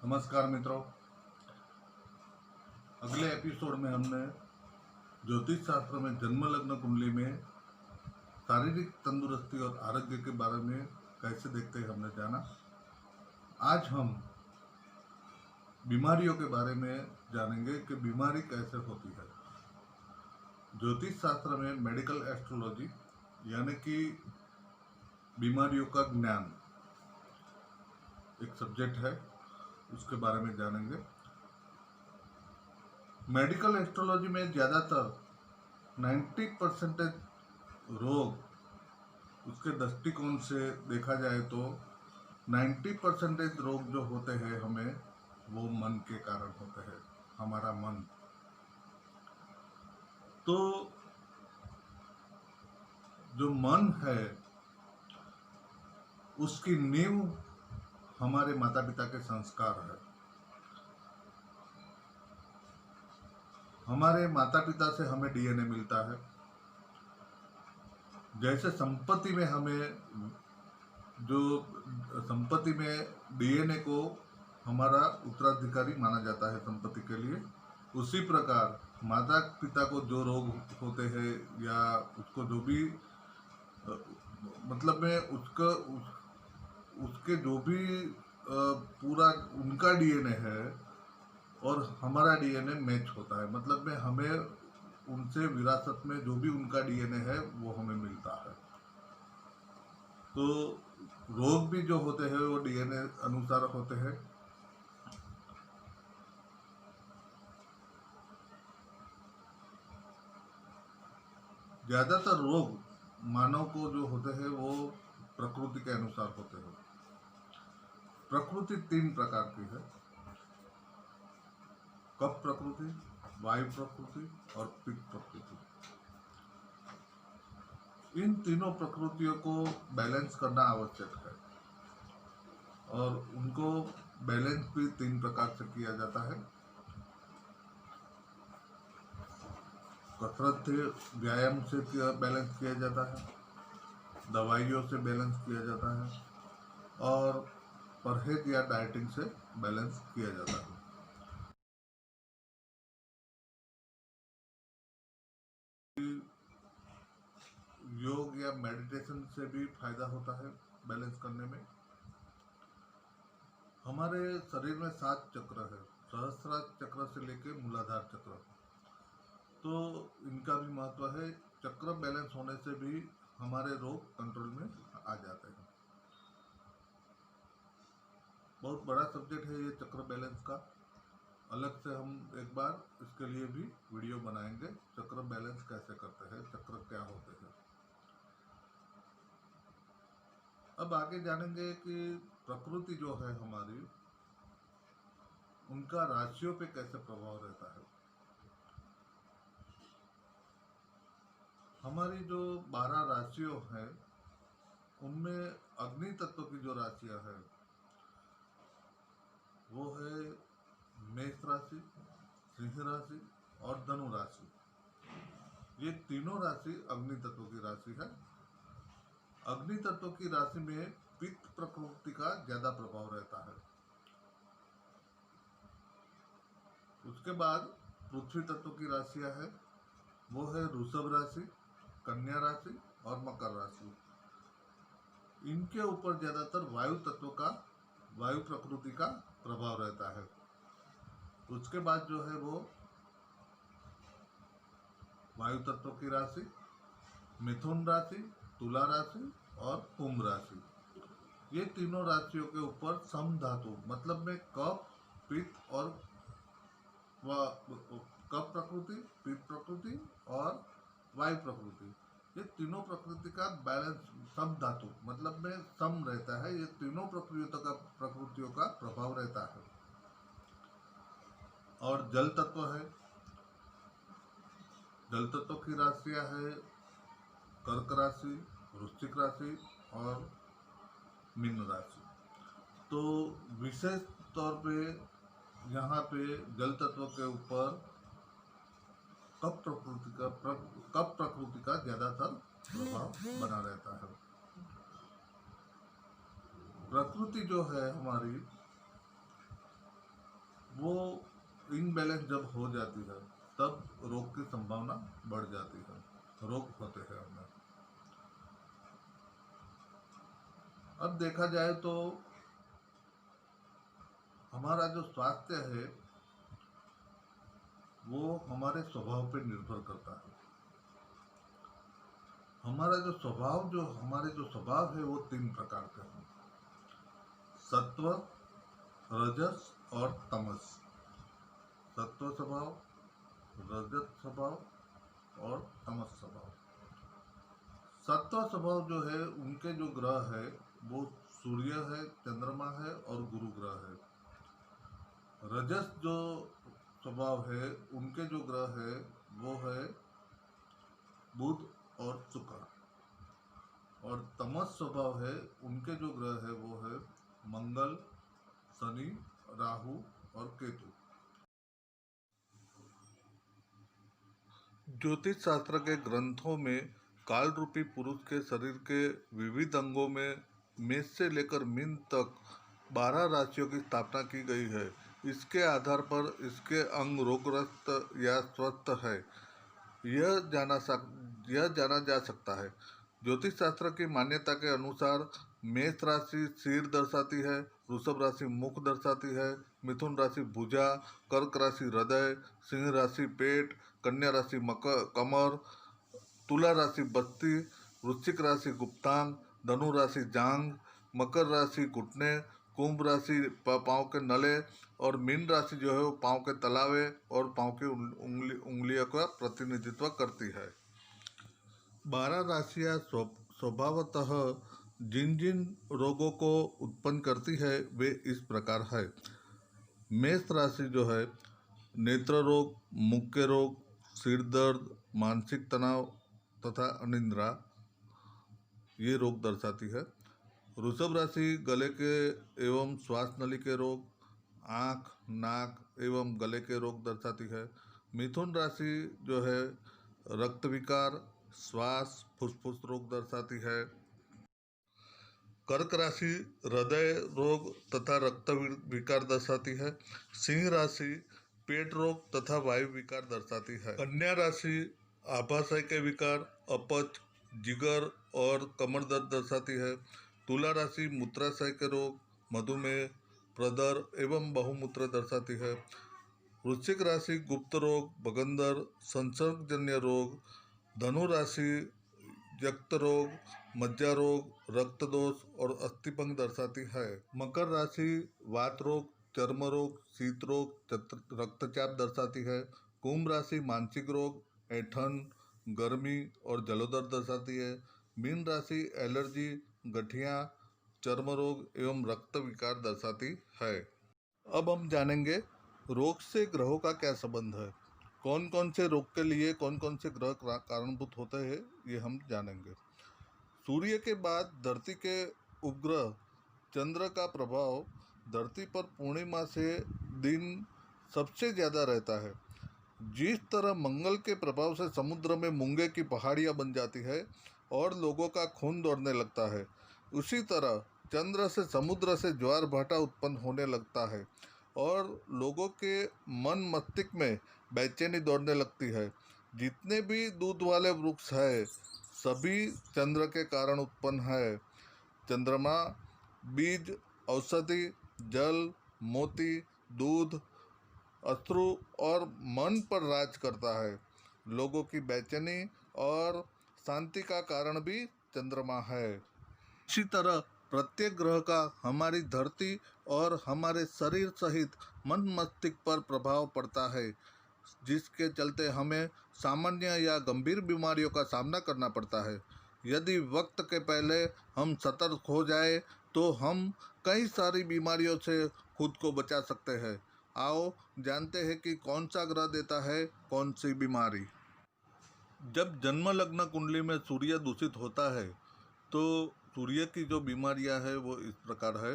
नमस्कार मित्रों, अगले एपिसोड में हमने ज्योतिष शास्त्र में जन्म लग्न कुंडली में शारीरिक तंदुरुस्ती और आरोग्य के बारे में कैसे देखते हैं हमने जाना। आज हम बीमारियों के बारे में जानेंगे कि बीमारी कैसे होती है। ज्योतिष शास्त्र में मेडिकल एस्ट्रोलॉजी यानी कि बीमारियों का ज्ञान एक सब्जेक्ट है, उसके बारे में जानेंगे। मेडिकल एस्ट्रोलॉजी में ज़्यादातर 90% रोग उसके दृष्टिकोण से देखा जाए तो 90% रोग जो होते हैं हमें वो मन के कारण होते हैं। हमारा मन, तो जो मन है उसकी नींव हमारे माता पिता के संस्कार है। हमारे माता पिता से हमें डीएनए मिलता है। जैसे संपत्ति में हमें जो संपत्ति में डीएनए को हमारा उत्तराधिकारी माना जाता है संपत्ति के लिए, उसी प्रकार माता पिता को जो रोग होते हैं या उसको जो भी मतलब में उसके जो भी पूरा उनका डीएनए है और हमारा डीएनए मैच होता है। मतलब में हमें उनसे विरासत में जो भी उनका डीएनए है वो हमें मिलता है। तो रोग भी जो होते हैं वो डीएनए अनुसार होते हैं। ज़्यादातर रोग मानव को जो होते हैं वो प्रकृति के अनुसार होते हैं। प्रकृति 3 प्रकार की है: कफ प्रकृति, वायु प्रकृति और पित्त प्रकृति। इन तीनों प्रकृतियों को बैलेंस करना आवश्यक है और उनको बैलेंस भी 3 प्रकार से किया जाता है। कसरत से, व्यायाम से बैलेंस किया जाता है, दवाइयों से बैलेंस किया जाता है और परहेज या डाइटिंग से बैलेंस किया जाता है। योग या मेडिटेशन से भी फायदा होता है बैलेंस करने में। हमारे शरीर में 7 चक्र है, सहस्त्रार चक्र से लेके मूलाधार चक्र, तो इनका भी महत्व है। चक्र बैलेंस होने से भी हमारे रोग कंट्रोल में आ जाते हैं। बहुत बड़ा सब्जेक्ट है ये चक्र बैलेंस का। अलग से हम एक बार इसके लिए भी वीडियो बनाएंगे, चक्र बैलेंस कैसे करते हैं, चक्र क्या होते हैं। अब आगे जानेंगे कि प्रकृति जो है हमारी, उनका राशियों पे कैसे प्रभाव रहता है। हमारी जो 12 राशियों हैं उनमें अग्नि तत्व की जो राशियां हैं वो है मेष राशि, सिंह राशि और धनु राशि। ये तीनों राशि अग्नि तत्व की राशि है। अग्नि तत्व की राशि में पित्त प्रकृति का ज्यादा प्रभाव रहता है। उसके बाद पृथ्वी तत्व की राशियां है, वो है वृषभ राशि, कन्या राशि और मकर राशि। इनके ऊपर ज्यादातर वायु तत्व का, वायु प्रकृति का प्रभाव रहता है। उसके बाद जो है वो वायु तत्व की राशि मिथुन राशि, तुला राशि और कुंभ राशि। ये तीनों राशियों के ऊपर सम धातु मतलब में कफ, पित्त और कफ प्रकृति, पित्त प्रकृति और वायु प्रकृति, ये तीनों प्रकृति का बैलेंस, सम धातु मतलब में सम रहता है। ये तीनों प्रकृतियों का प्रभाव रहता है। और जल तत्व है, जल तत्व की राशियां है कर्क राशि, वृश्चिक राशि और मीन राशि। तो विशेष तौर पे यहाँ पे जल तत्व के ऊपर कफ प्रकृति का ज्यादातर प्रभाव बना रहता है। प्रकृति जो है हमारी वो इनबैलेंस जब हो जाती है तब रोग की संभावना बढ़ जाती है, रोग होते हैं हमें। अब देखा जाए तो हमारा जो स्वास्थ्य है वो हमारे स्वभाव पे निर्भर करता है। हमारे जो स्वभाव है वो 3 प्रकार के हैं: सत्व, रजस और तमस। सत्व स्वभाव, रजत स्वभाव और तमस स्वभाव। सत्व स्वभाव जो है उनके जो ग्रह है वो सूर्य है, चंद्रमा है और गुरु ग्रह है। रजस जो स्वभाव है उनके जो ग्रह है वो है बुध और शुक्र। और तमस स्वभाव है उनके जो ग्रह है वो है मंगल, शनि, राहु और केतु। ज्योतिष शास्त्र के ग्रंथों में काल रूपी पुरुष के शरीर के विविध अंगों में मेष से लेकर मीन तक 12 राशियों की स्थापना की गई है। इसके आधार पर इसके अंग रोगग्रस्त या स्वस्थ है यह जाना जा सकता है। ज्योतिष शास्त्र की मान्यता के अनुसार मेष राशि सिर दर्शाती है, वृषभ राशि मुख दर्शाती है, मिथुन राशि भुजा, कर्क राशि हृदय, सिंह राशि पेट, कन्या राशि कमर, तुला राशि बस्ती, वृश्चिक राशि गुप्तांग, धनु राशि जांग, मकर राशि घुटने, कुंभ राशि पाँव के नले और मीन राशि जो है वो पाँव के तलावे और पाँव की उंगलियों का प्रतिनिधित्व करती है। 12 राशियां स्वभावतः जिन जिन रोगों को उत्पन्न करती है वे इस प्रकार है। मेष राशि जो है नेत्र रोग, मुख के रोग, सिर दर्द, मानसिक तनाव तथा अनिद्रा ये रोग दर्शाती है। वृषभ राशि गले के एवं श्वास नली के रोग, आँख, नाक एवं गले के रोग दर्शाती है। मिथुन राशि जो है रक्त विकार, श्वास फुसफुस रोग दर्शाती है। कर्क राशि हृदय रोग तथा रक्त विकार दर्शाती है। सिंह राशि पेट रोग तथा वायु विकार दर्शाती है। कन्या राशि आभाशय के विकार, अपच, जिगर और कमर दर्द दर्शाती है। तुला राशि मूत्राशय के रोग, मधुमेह, प्रदर एवं बहुमूत्र दर्शाती है। वृश्चिक राशि गुप्त रोग, बगंदर, संसर्गजन्य रोग। धनु राशि यकृत रोग, मज्जा रोग, रक्त दोष और अस्थिभंग दर्शाती है। मकर राशि वात रोग, चर्म रोग, शीत रोग, रक्तचाप दर्शाती है। कुंभ राशि मानसिक रोग, ऐंठन, गर्मी और जलोदर दर्शाती है। मीन राशि एलर्जी, गठिया, चर्म रोग एवं रक्त विकार दर्शाती है। अब हम जानेंगे रोग से ग्रहों का क्या संबंध है। कौन कौन से रोग के लिए कौन कौन से ग्रह कारणभूत होते हैं ये हम जानेंगे। सूर्य के बाद धरती के उपग्रह चंद्र का प्रभाव धरती पर पूर्णिमा से दिन सबसे ज़्यादा रहता है। जिस तरह मंगल के प्रभाव से समुद्र में मूंगे की पहाड़ियाँ बन जाती है और लोगों का खून दौड़ने लगता है, उसी तरह चंद्र से समुद्र से ज्वार भाटा उत्पन्न होने लगता है और लोगों के मन मस्तिष्क में बेचैनी दौड़ने लगती है। जितने भी दूध वाले वृक्ष है सभी चंद्र के कारण उत्पन्न है। चंद्रमा बीज, औषधि, जल, मोती, दूध, अश्रु और मन पर राज करता है। लोगों की बेचैनी और शांति का कारण भी चंद्रमा है। इसी तरह प्रत्येक ग्रह का हमारी धरती और हमारे शरीर सहित मन मस्तिष्क पर प्रभाव पड़ता है, जिसके चलते हमें सामान्य या गंभीर बीमारियों का सामना करना पड़ता है। यदि वक्त के पहले हम सतर्क हो जाए तो हम कई सारी बीमारियों से खुद को बचा सकते हैं। आओ जानते हैं कि कौन सा ग्रह देता है कौन सी बीमारी। जब जन्म लग्न कुंडली में सूर्य दूषित होता है तो सूर्य की जो बीमारियां है वो इस प्रकार है।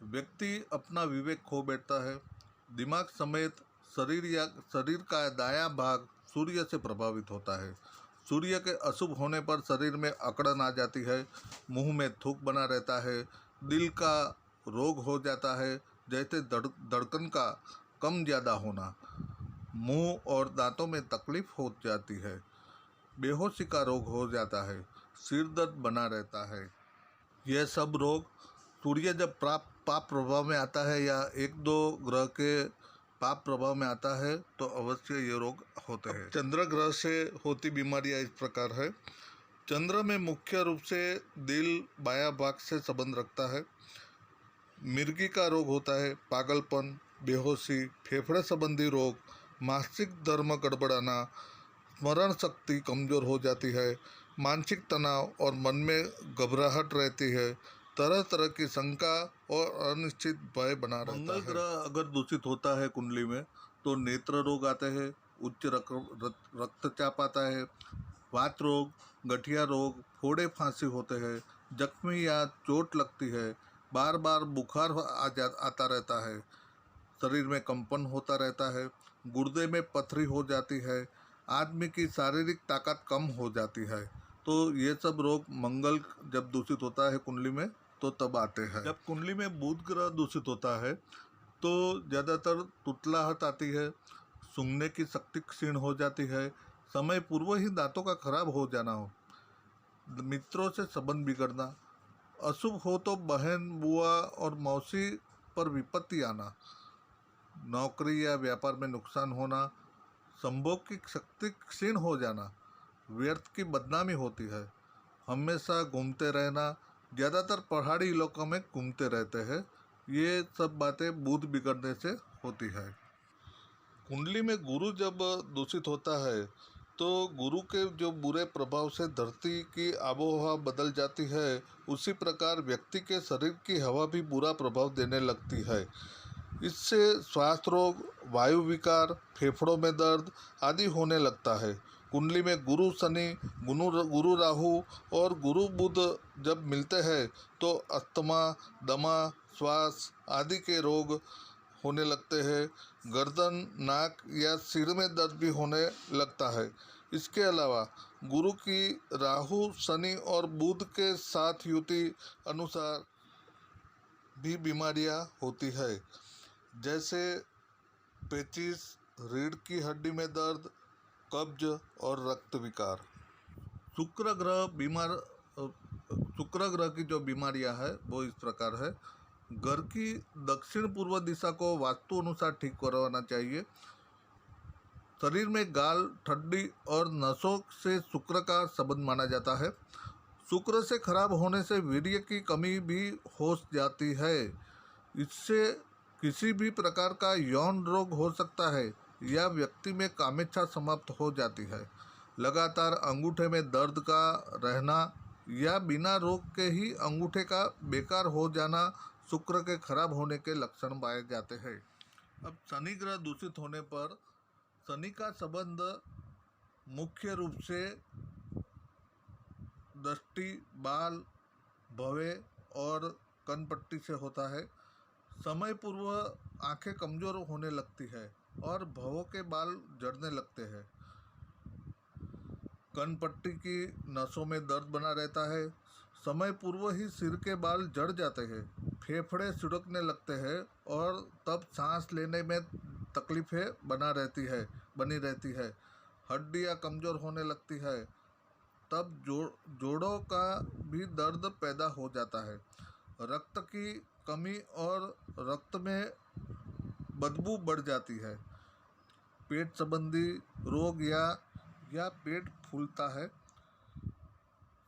व्यक्ति अपना विवेक खो बैठता है। दिमाग समेत शरीर का दायां भाग सूर्य से प्रभावित होता है। सूर्य के अशुभ होने पर शरीर में अकड़न आ जाती है, मुंह में थूक बना रहता है, दिल का रोग हो जाता है, जैसे धड़कन का कम ज़्यादा होना, मुंह और दांतों में तकलीफ हो जाती है, बेहोशी का रोग हो जाता है, सिर दर्द बना रहता है। यह सब रोग सूर्य जब पाप प्रभाव में आता है या एक दो ग्रह के पाप प्रभाव में आता है तो अवश्य ये रोग होते हैं। चंद्र ग्रह से होती बीमारियां इस प्रकार है। चंद्र में मुख्य रूप से दिल बायां भाग से संबंध रखता है। मिर्गी का रोग होता है, पागलपन, बेहोशी, फेफड़े संबंधी रोग, मासिक धर्म गड़बड़ाना, स्मरण शक्ति कमजोर हो जाती है, मानसिक तनाव और मन में घबराहट रहती है, तरह तरह की शंका और अनिश्चित भय बना रहता है। मंगल ग्रह अगर दूषित होता है कुंडली में तो नेत्र रोग आते हैं, उच्च रक्तचाप आता है, वात रोग, गठिया रोग, फोड़े फांसी होते हैं, जख्मी या चोट लगती है, बार बार बुखार आता रहता है, शरीर में कंपन होता रहता है, गुर्दे में पथरी हो जाती है, आदमी की शारीरिक ताकत कम हो जाती है। तो ये सब रोग मंगल जब दूषित होता है कुंडली में तो तब आते हैं। जब कुंडली में बुध ग्रह दूषित होता है तो ज़्यादातर तुतलाहट आती है, सूंघने की शक्ति क्षीण हो जाती है, समय पूर्व ही दांतों का खराब हो जाना हो, मित्रों से संबंध बिगड़ना, अशुभ हो तो बहन, बुआ और मौसी पर विपत्ति आना, नौकरी या व्यापार में नुकसान होना, संभोग की शक्ति क्षीण हो जाना, व्यर्थ की बदनामी होती है, हमेशा घूमते रहना, ज़्यादातर पहाड़ी इलाकों में घूमते रहते हैं। ये सब बातें बुध बिगड़ने से होती है। कुंडली में गुरु जब दूषित होता है तो गुरु के जो बुरे प्रभाव से धरती की आबोहवा बदल जाती है, उसी प्रकार व्यक्ति के शरीर की हवा भी बुरा प्रभाव देने लगती है। इससे श्वास रोग, वायु विकार, फेफड़ों में दर्द आदि होने लगता है। कुंडली में गुरु शनि, गुरु राहु और गुरु बुध जब मिलते हैं तो अस्थमा, दमा, श्वास आदि के रोग होने लगते हैं। गर्दन, नाक या सिर में दर्द भी होने लगता है। इसके अलावा गुरु की राहु, शनि और बुध के साथ युति अनुसार भी बीमारियां होती है, जैसे पेचिश, रीढ़ की हड्डी में दर्द, कब्ज और रक्त विकार। शुक्र ग्रह की जो बीमारियां है वो इस प्रकार है। घर की दक्षिण पूर्व दिशा को वास्तु अनुसार ठीक करवाना चाहिए। शरीर में गाल, ठड्डी और नसों से शुक्र का संबंध माना जाता है। शुक्र से खराब होने से वीर्य की कमी भी हो जाती है। इससे किसी भी प्रकार का यौन रोग हो सकता है या व्यक्ति में कामेच्छा समाप्त हो जाती है। लगातार अंगूठे में दर्द का रहना या बिना रोग के ही अंगूठे का बेकार हो जाना शुक्र के खराब होने के लक्षण पाए जाते हैं। अब शनि ग्रह दूषित होने पर शनि का संबंध मुख्य रूप से दृष्टि, बाल, भवे और कनपट्टी से होता है। समय पूर्व आंखें कमजोर होने लगती है और भवों के बाल झड़ने लगते हैं। कनपट्टी की नसों में दर्द बना रहता है। समय पूर्व ही सिर के बाल झड़ जाते हैं, फेफड़े सुड़कने लगते हैं और तब सांस लेने में तकलीफें बनी रहती है। हड्डियां कमजोर होने लगती है, तब जोड़ों का भी दर्द पैदा हो जाता है। रक्त की कमी और रक्त में बदबू बढ़ जाती है। पेट संबंधी रोग या पेट फूलता है।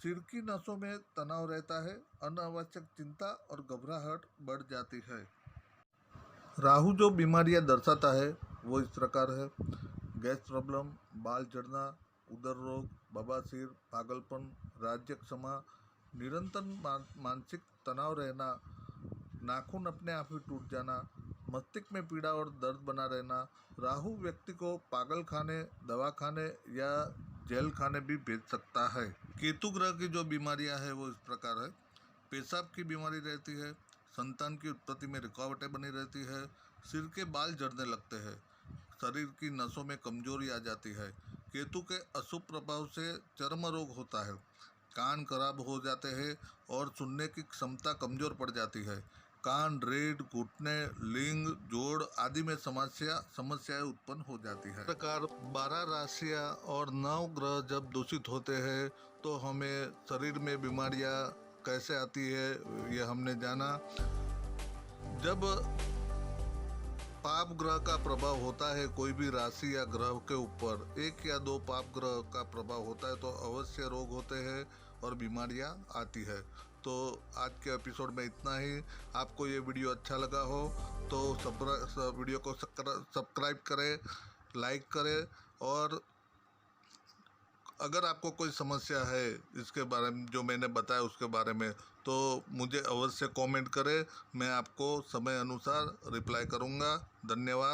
सिर की नसों में तनाव रहता है। अनावश्यक चिंता और घबराहट बढ़ जाती है। राहु जो बीमारियां दर्शाता है वो इस प्रकार है। गैस प्रॉब्लम, बाल झड़ना, उदर रोग, बवासीर, पागलपन, राज्यक्षमा, निरंतर मानसिक तनाव रहना, नाखून अपने आप ही टूट जाना, मस्तिष्क में पीड़ा और दर्द बना रहना। राहु व्यक्ति को पागल खाने, दवा खाने या जेल खाने भी भेज सकता है। केतु ग्रह की जो बीमारियां है वो इस प्रकार है। पेशाब की बीमारी रहती है, संतान की उत्पत्ति में रुकावटें बनी रहती है, सिर के बाल झड़ने लगते हैं, शरीर की नसों में कमजोरी आ जाती है। केतु के अशुभ प्रभाव से चर्म रोग होता है, कान खराब हो जाते हैं और सुनने की क्षमता कमजोर पड़ जाती है। कान, रीढ़, घुटने, लिंग, जोड़ आदि में समस्याएं उत्पन्न हो जाती है। इस प्रकार 12 राशियां और 9 ग्रह जब दूषित होते हैं तो हमें शरीर में बीमारियां कैसे आती है ये हमने जाना। जब पाप ग्रह का प्रभाव होता है कोई भी राशि या ग्रह के ऊपर, 1 या 2 पाप ग्रह का प्रभाव होता है तो अवश्य रोग होते हैं और बीमारियां आती है। तो आज के एपिसोड में इतना ही। आपको ये वीडियो अच्छा लगा हो तो वीडियो को सब्सक्राइब करें, लाइक करें, और अगर आपको कोई समस्या है इसके बारे में जो मैंने बताया उसके बारे में तो मुझे अवश्य कमेंट करें। मैं आपको समय अनुसार रिप्लाई करूंगा। धन्यवाद।